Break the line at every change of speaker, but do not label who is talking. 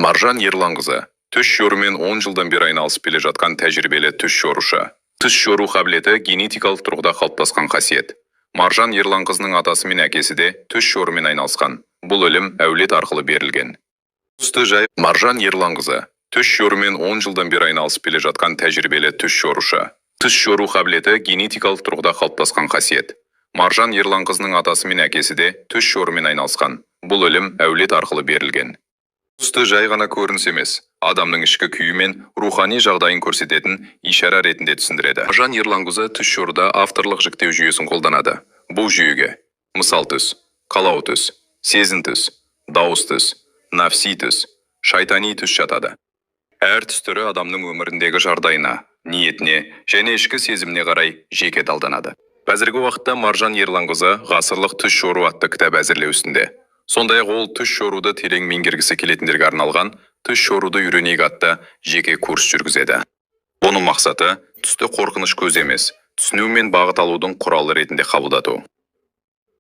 Маржан Ерланқызы түс жорумен 10 жылдан бері айналысып келе жатқан тәжірибелі түс жорушы. Түс жору қабілеті генетикалық тұрғыда қалыптасқан қасиет. Маржан Ерланқызының атасы мен әкесі де түс жорумен айналысқан. Бұл ілім әулет арқылы берілген. Түсті жай. Маржан Ерланқызы түс жорумен 10 жылдан бері айналысып келе жатқан тәжірибелі түс жорушы. Түс жору қабілеті генетикалық тұрғыда қалыптасқан қасиет. Маржан Ерланқызының атасы мен әкесі де түс жорумен айналысқан. Бұл ілім әулет арқылы берілген. Түсті жай ғана көрініс емес, адамның ішкі күйі мен рухани жағдайын көрсететін ишара ретінде түсіндіреді. Маржан Ерланқызы түс жоруда авторлық жіктеу жүйесін қолданады. Бұл жүйеге мысал түс, қалау түс, сезін түс, дауыс түс, нафси түс, шайтани түс жатады. Әр түс түрі адамның өміріндегі жағдайына, ниетіне және ішкі сезіміне қарай жеке талданады. Қазіргі уақытта Маржан Ерланқызы ғасырлық түс жору атты кітап әзірлеу үстінде. Сондай-ақ ол түс жоруды терең меңгергісі келетіндерге арналған түс жоруды үйренейік атты жеке курс жүргізеді. Оның мақсаты түсті қорқыныш көзі емес, түсіну мен бағыт алудың құралы ретінде қабылдату.